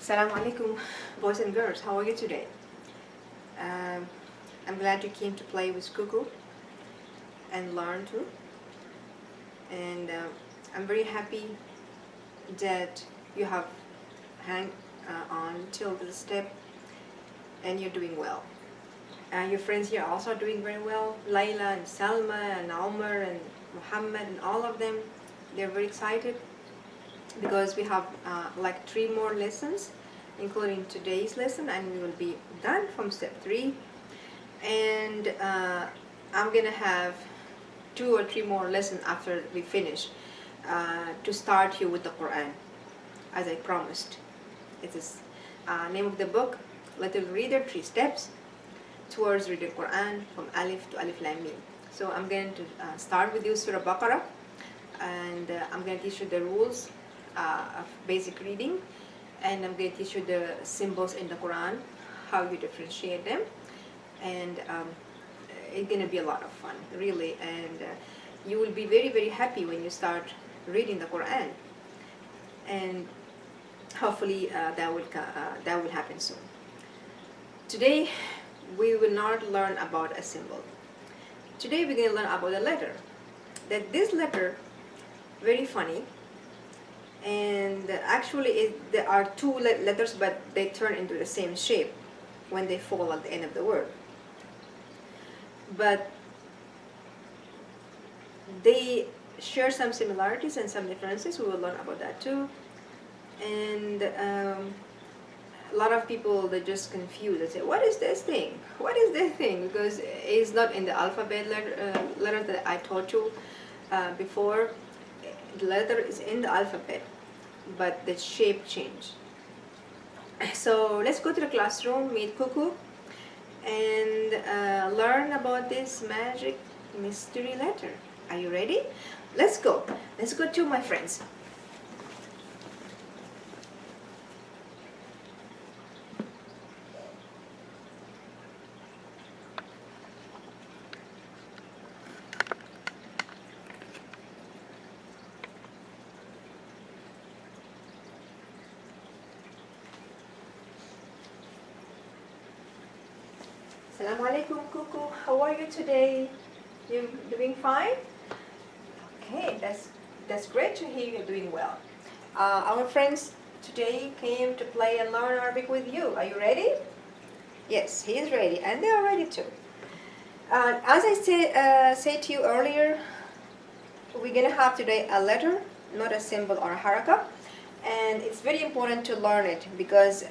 Assalamu alaikum, boys and girls. How are you today? I'm glad you came to play with Koko and learn too. And I'm very happy that you have hang on till this step and you're doing well. Your friends here also are doing very well. Layla and Salma and Omar and Muhammad and all of them, they're very excited because we have like 3 more lessons, including today's lesson, and we will be done from step 3. And I'm gonna have 2 or 3 more lessons after we finish to start you with the Quran, as I promised. It is name of the book, Little Reader, 3 Steps towards reading Quran from Alif to Alif Lam Mim. So I'm going to start with you Surah Baqarah, and I'm going to teach you the rules of basic reading, and I'm going to teach you the symbols in the Quran, how you differentiate them, and it's going to be a lot of fun, really, and you will be very, very happy when you start reading the Quran, and hopefully that will happen soon. Today we will not learn about a symbol. Today we're going to learn about a letter. That this letter, very funny, and actually there are 2 letters, but they turn into the same shape when they fall at the end of the word. But they share some similarities and some differences. We will learn about that too. And a lot of people, they're just confused. They say, what is this thing? What is this thing? Because it's not in the alphabet letter that I taught you before. The letter is in the alphabet, but the shape changed. So let's go to the classroom, meet Koko, and learn about this magic mystery letter. Are you ready? Let's go. Let's go to my friends. Assalamu alaikum, Koko. How are you today? You doing fine? Okay, that's great to hear you're doing well. Our friends today came to play and learn Arabic with you. Are you ready? Yes, he is ready, and they are ready too. As I said to you earlier, we're gonna have today a letter, not a symbol or a haraka, and it's very important to learn it because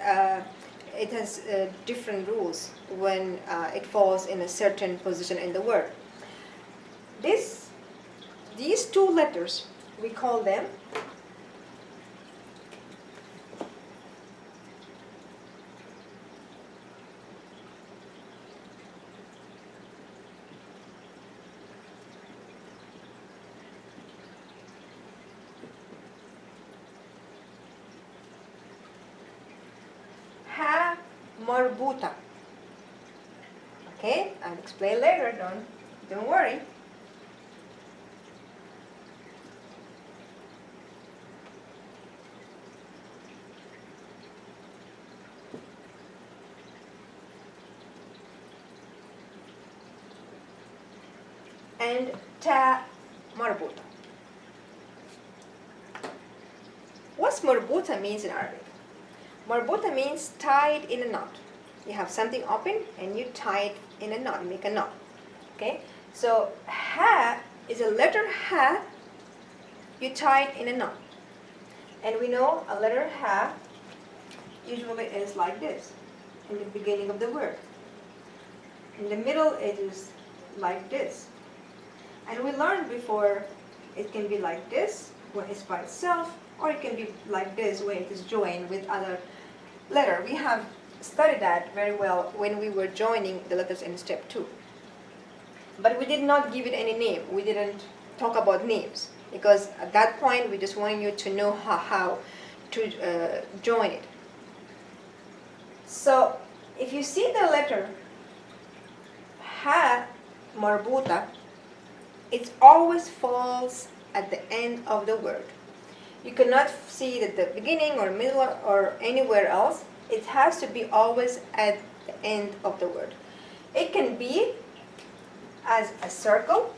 it has different rules when it falls in a certain position in the word. These 2 letters, we call them ha Marbutah. Okay, I'll explain later, don't worry. And ta Marbutah. What's Marbutah means in Arabic? Marbutah means tied in a knot. You have something open and you tie it in a knot, make a knot. Okay? So ha is a letter ha, you tie it in a knot. And we know a letter ha usually is like this in the beginning of the word. In the middle it is like this. And we learned before it can be like this when it's by itself, or it can be like this when it is joined with other letter. We have studied that very well when we were joining the letters in step 2. But we did not give it any name. We didn't talk about names because at that point we just wanted you to know how to join it. So if you see the letter ha Marbutah, it always falls at the end of the word. You cannot see it at the beginning or middle or anywhere else. It has to be always at the end of the word. It can be as a circle,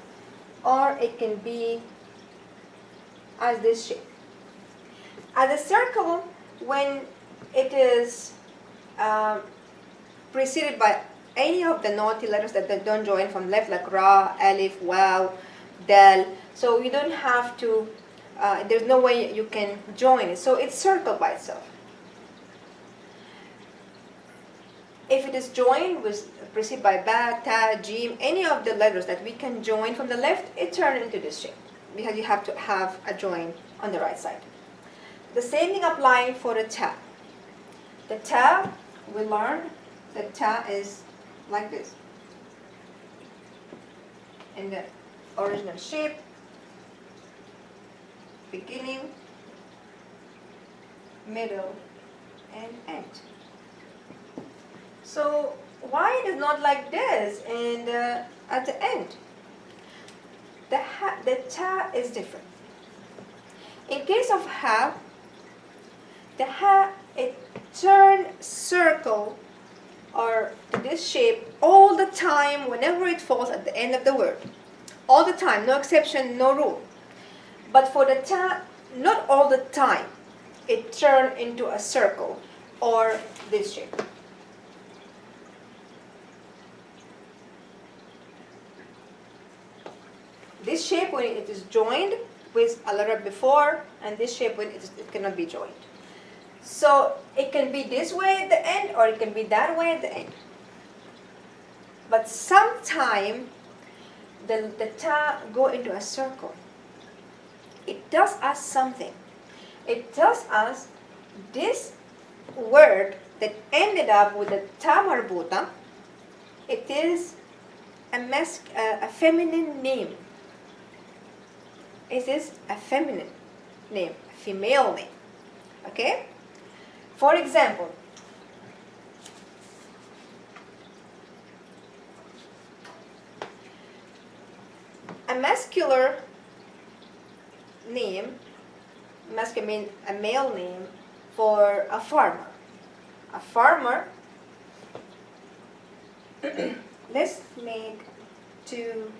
or it can be as this shape. As a circle, when it is preceded by any of the naughty letters that don't join from left, like Ra, Alif, Waw, Dal, so you don't have to, there's no way you can join it, so it's circled by itself. If it is joined with preceded by Ba, Ta, Jim, any of the letters that we can join from the left, it turns into this shape, because you have to have a join on the right side. The same thing applies for the Ta. The Ta, we learned that Ta is like this, in the original shape, beginning, middle, and end. So why it is not like this and at the end? The Ta is different. In case of Ha, the Ha, it turns circle or to this shape all the time whenever it falls at the end of the word. All the time, no exception, no rule. But for the Ta, not all the time. It turns into a circle or this shape. This shape when it is joined with a letter before, and this shape when it cannot be joined. So it can be this way at the end, or it can be that way at the end. But sometimes the Ta go into a circle. It tells us something. It tells us this word that ended up with the Ta Marbutah, it is a feminine name. It is a feminine name, a female name. Okay? For example, a masculine name, means a male name for a farmer. A farmer, let's make two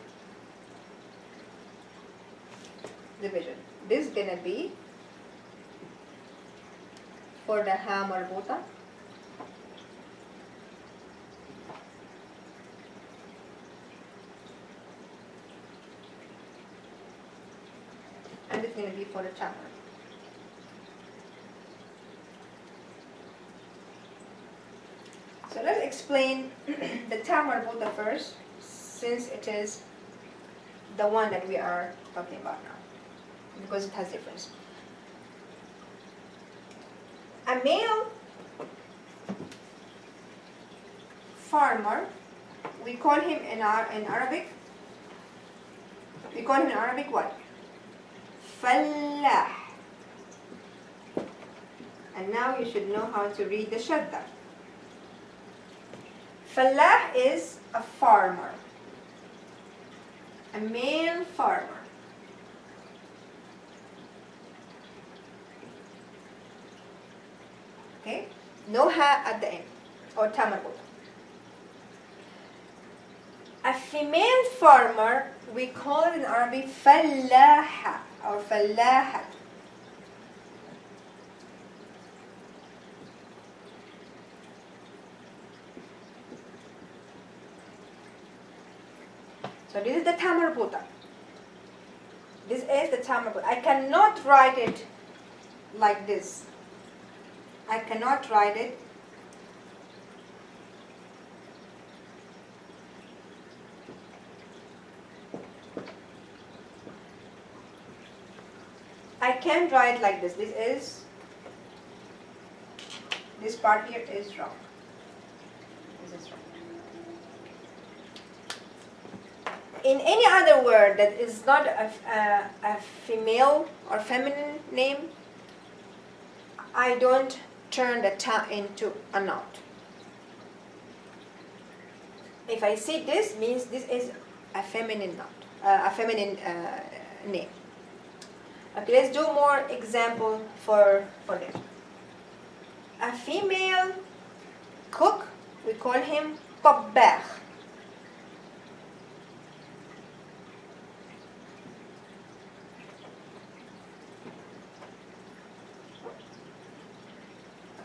division. This is gonna be for the Ha Marbutah. And it's gonna be for the Ta. So let's explain the Ta Marbutah first, since it is the one that we are talking about now, because it has difference. A male farmer, we call him in Arabic, what? Fallah. And now you should know how to read the shadda. Fallah is a farmer, a male farmer. Okay? No ha at the end, or Ta Marbutah. A female farmer, we call it in Arabic fallaha or fallahat. So this is the Ta Marbutah. This is the Ta Marbutah. I cannot write it like this. I cannot write it I can't write like this. This part here is wrong. This is wrong. In any other word that is not a female or feminine name, I don't turn the ta into a knot. If I see this, means this is a feminine knot, a feminine name. Okay, let's do more example for this. A female cook, we call him طباخ.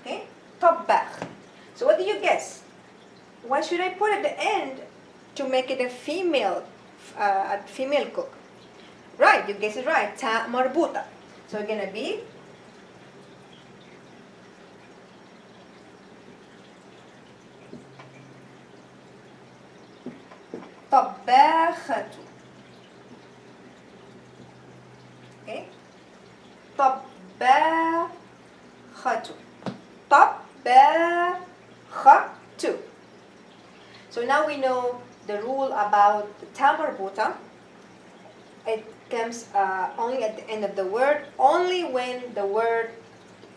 Okay, طباخ. So what do you guess? What should I put at the end to make it a female cook? Right, you guessed it right. Ta Marbutah. So it's gonna be طباخة. Okay, طباخة. طباخة. So now we know the rule about the ta Marbutah. It comes only at the end of the word, only when the word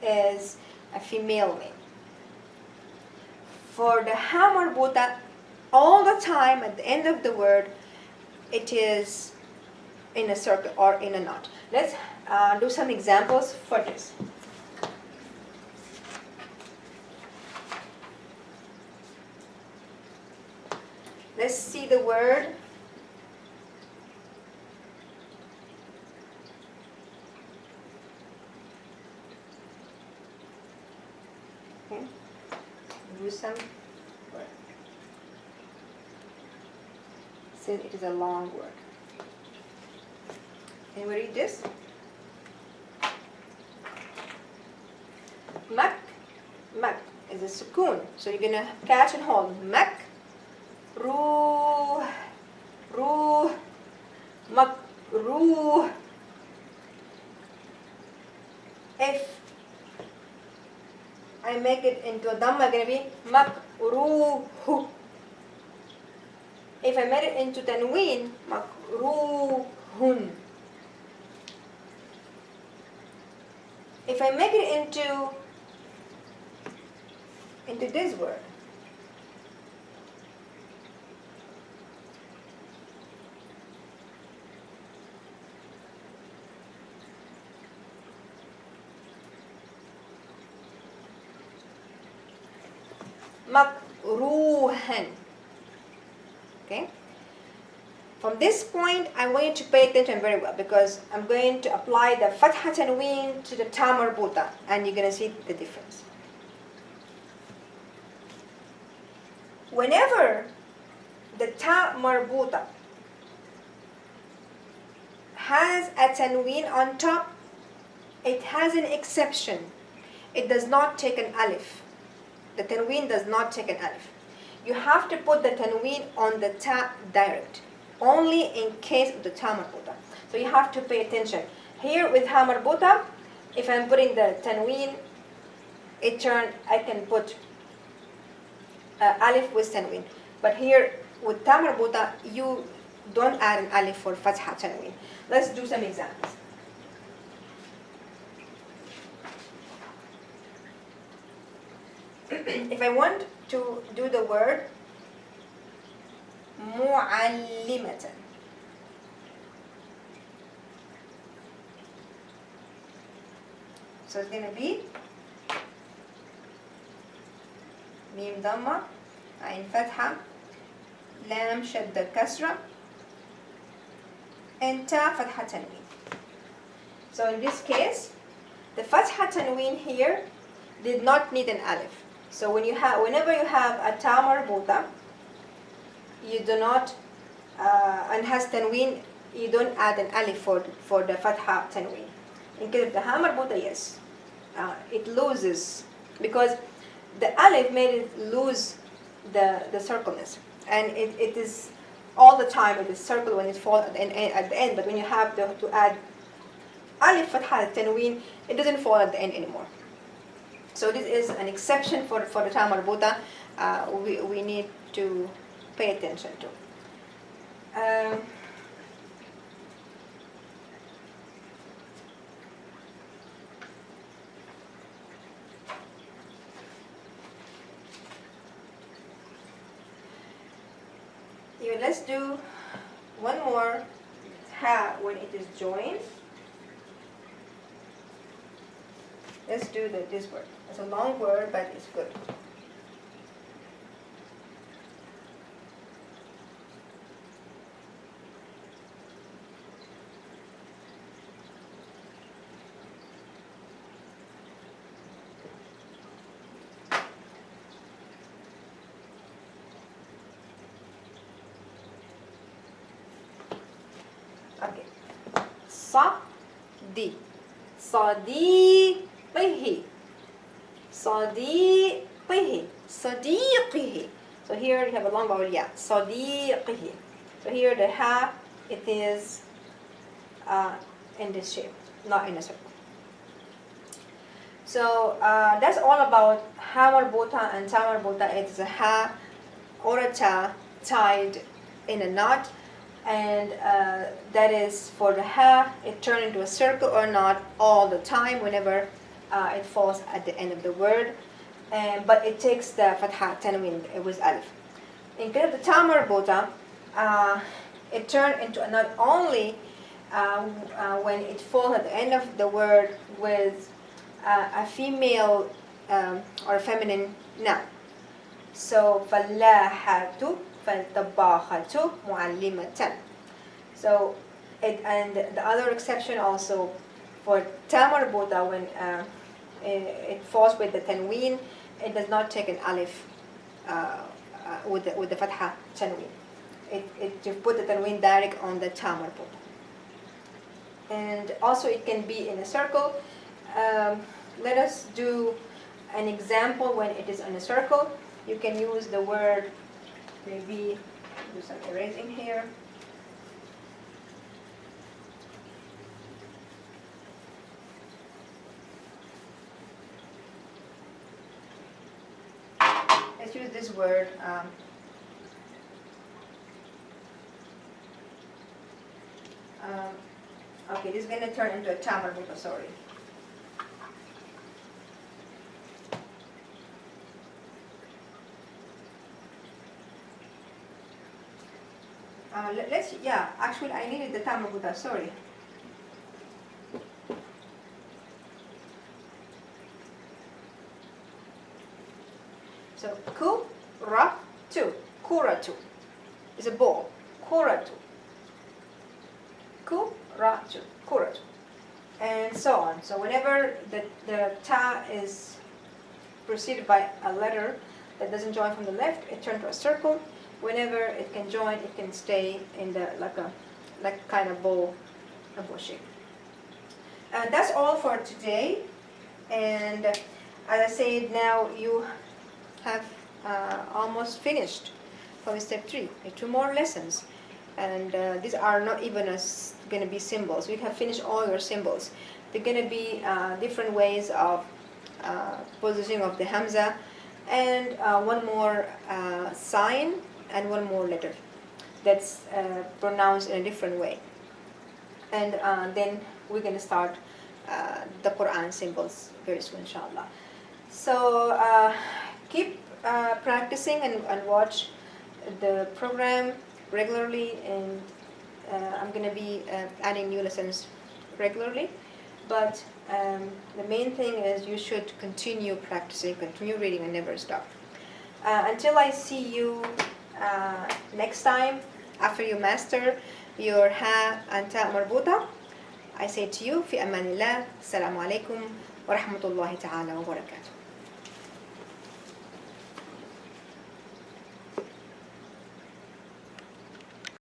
is a female name. For the ha Marbutah, all the time at the end of the word, it is in a circle or in a knot. Let's do some examples for this. Let's see the word okay. Do some word. Since it is a long word. Can we read this? Mak. Mak is a sukoon. So you're gonna catch and hold. Mak. Ruh. Ruh. Mak. Ruh. If I make it into a dhamma, gonna be makruh. If I made it into tanween, makruhun. If I make it into this word, makruhan. Okay? From this point, I want you to pay attention very well because I'm going to apply the fatha tanween to the ta marbutah and you're going to see the difference. Whenever the ta marbutah has a tanween on top, it has an exception. It does not take an alif. The tanween does not take an alif. You have to put the tanween on the ta direct, only in case of the ta marbutah. So you have to pay attention. Here with ha marbutah, if I'm putting the tanween, I can put alif with tanween. But here with ta marbutah, you don't add an alif for fatha tanween. Let's do some examples. If I want to do the word mu'allimatan, so it's going to be mim dhamma, ain fatha, lam shadda kasra, and ta fatha tanween. So in this case, the fatha tanween here did not need an alif. So whenever you have a ta marbutah, you do not and has tanween, you don't add an alif for the fatha tanween. In case of the ha marbutah, yes, it loses because the alif made it lose the circleness, and it is all the time it is circle when it falls at the end. But when you have to add alif fatha tanween, it doesn't fall at the end anymore. So this is an exception for the ta marbutah. We need to pay attention to. Let's do one more ha when it is joined. Let's do this word. It's a long word, but it's good. Okay. Sadi. Sadiqihi. Sadiqihi. Sadiqihi. So here you have a long vowel, yeah. Sadiqihi. So here the ha, it is in this shape, not in a circle. So that's all about ha marbutah and ta marbutah. It's a ha or a ta tied in a knot, and that is for the ha, it turns into a circle or not all the time whenever it falls at the end of the word, but it takes the fatha tanween with alif. In case of the ta marbutah, it turns into a knot only when it falls at the end of the word with a female or a feminine noun. So فلاحة فالطباخة معلمة. So and the other exception also for ta marbutah, when it falls with the tanween, it does not take an alif with the fatha tanween. You put the tanween direct on the ta marbutah. And also it can be in a circle. Let us do an example when it is in a circle. You can use the word, maybe do some erasing here. Let's use this word. Okay, this is going to turn into a ta marbutah, sorry. Actually I needed the ta marbutah, sorry. So, kuratu, kuratu is a ball, kuratu, kuratu, kuratu, and so on. So whenever the ta is preceded by a letter that doesn't join from the left, it turns to a circle. Whenever it can join, it can stay in the like kind of bowl, a bowl shape. And that's all for today. And as I said, now you have almost finished from step 3. 2 more lessons, and these are not even going to be symbols. You have finished all your symbols. They're going to be different ways of positioning of the hamza, and one more sign and one more letter that's pronounced in a different way. And then we're going to start the Quran symbols very soon, inshallah. So keep practicing and watch the program regularly, and I'm going to be adding new lessons regularly. But the main thing is you should continue practicing, continue reading, and never stop. Until I see you next time, after you master your ha and ta marbutah, I say to you, في أمان الله, السلام عليكم ورحمة الله تعالى وبركاته.